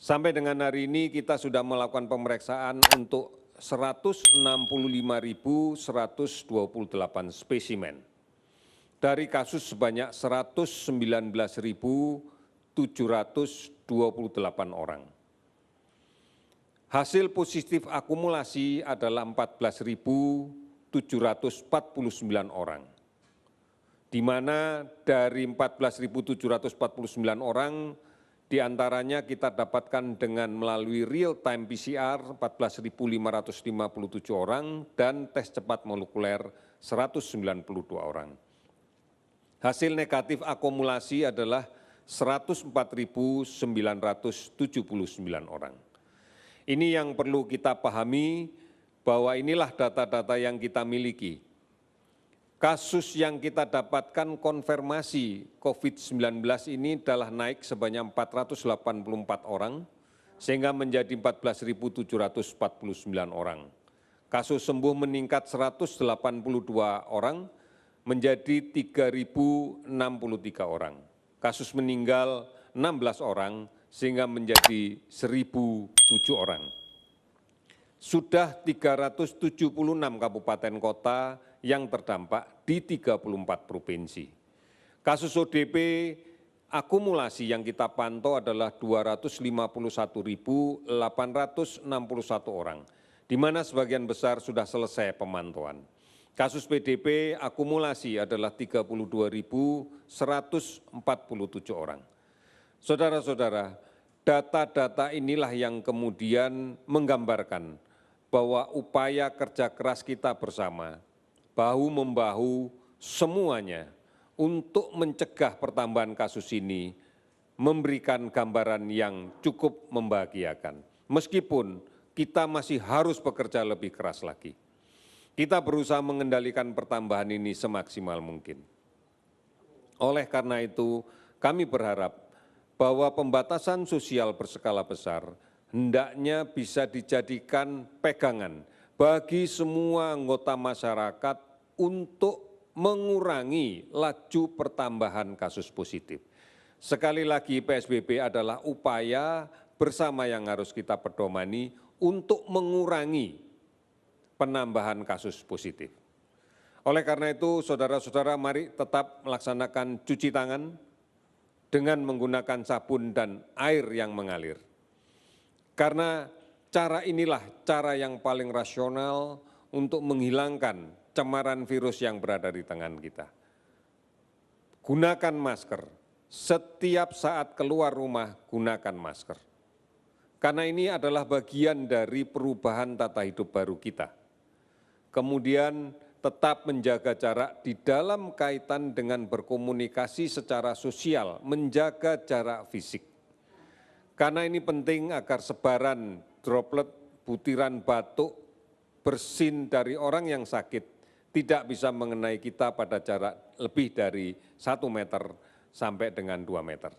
Sampai dengan hari ini kita sudah melakukan pemeriksaan untuk 165.128 spesimen dari kasus sebanyak 119.728 orang. Hasil positif akumulasi adalah 14.749 orang, di mana dari 14.749 orang, diantaranya kita dapatkan dengan melalui real-time PCR 14.557 orang dan tes cepat molekuler 192 orang. Hasil negatif akumulasi adalah 104.979 orang. Ini yang perlu kita pahami bahwa inilah data-data yang kita miliki. Kasus yang kita dapatkan konfirmasi COVID-19 ini adalah naik sebanyak 484 orang, sehingga menjadi 14.749 orang. Kasus sembuh meningkat 182 orang, menjadi 3.063 orang. Kasus meninggal 16 orang, sehingga menjadi 1.007 orang. Sudah 376 kabupaten kota yang terdampak di 34 provinsi. Kasus ODP akumulasi yang kita pantau adalah 251.861 orang, di mana sebagian besar sudah selesai pemantauan. Kasus PDP akumulasi adalah 32.147 orang. Saudara-saudara, data-data inilah yang kemudian menggambarkan bahwa upaya kerja keras kita bersama, bahu-membahu semuanya untuk mencegah pertambahan kasus ini memberikan gambaran yang cukup membahagiakan. Meskipun kita masih harus bekerja lebih keras lagi. Kita berusaha mengendalikan pertambahan ini semaksimal mungkin. Oleh karena itu, kami berharap bahwa pembatasan sosial berskala besar hendaknya bisa dijadikan pegangan bagi semua anggota masyarakat untuk mengurangi laju pertambahan kasus positif. Sekali lagi, PSBB adalah upaya bersama yang harus kita pedomani untuk mengurangi penambahan kasus positif. Oleh karena itu, saudara-saudara, mari tetap melaksanakan cuci tangan dengan menggunakan sabun dan air yang mengalir. Karena cara inilah cara yang paling rasional untuk menghilangkan cemaran virus yang berada di tangan kita. Gunakan masker. Setiap saat keluar rumah, gunakan masker. Karena ini adalah bagian dari perubahan tata hidup baru kita. Kemudian tetap menjaga jarak di dalam kaitan dengan berkomunikasi secara sosial, menjaga jarak fisik. Karena ini penting agar sebaran droplet, butiran batuk, bersin dari orang yang sakit tidak bisa mengenai kita pada jarak lebih dari 1 meter sampai dengan 2 meter.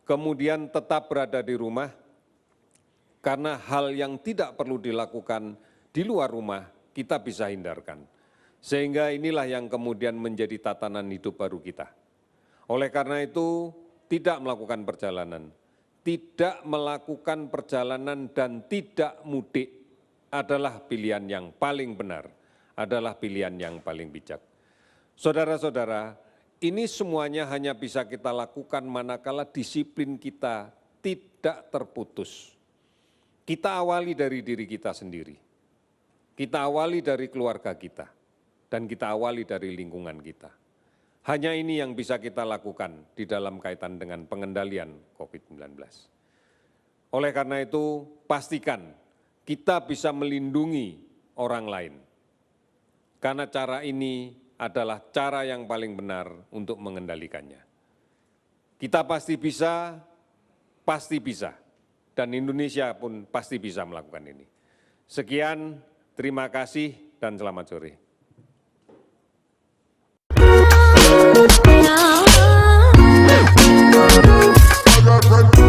Kemudian tetap berada di rumah, karena hal yang tidak perlu dilakukan di luar rumah kita bisa hindarkan. Sehingga inilah yang kemudian menjadi tatanan hidup baru kita. Oleh karena itu, tidak melakukan perjalanan. Tidak melakukan perjalanan dan tidak mudik adalah pilihan yang paling benar, adalah pilihan yang paling bijak. Saudara-saudara, ini semuanya hanya bisa kita lakukan manakala disiplin kita tidak terputus. Kita awali dari diri kita sendiri. Kita awali dari keluarga kita, dan kita awali dari lingkungan kita. Hanya ini yang bisa kita lakukan di dalam kaitan dengan pengendalian COVID-19. Oleh karena itu, pastikan kita bisa melindungi orang lain. Karena cara ini adalah cara yang paling benar untuk mengendalikannya. Kita pasti bisa, dan Indonesia pun pasti bisa melakukan ini. Sekian, terima kasih dan selamat sore. I got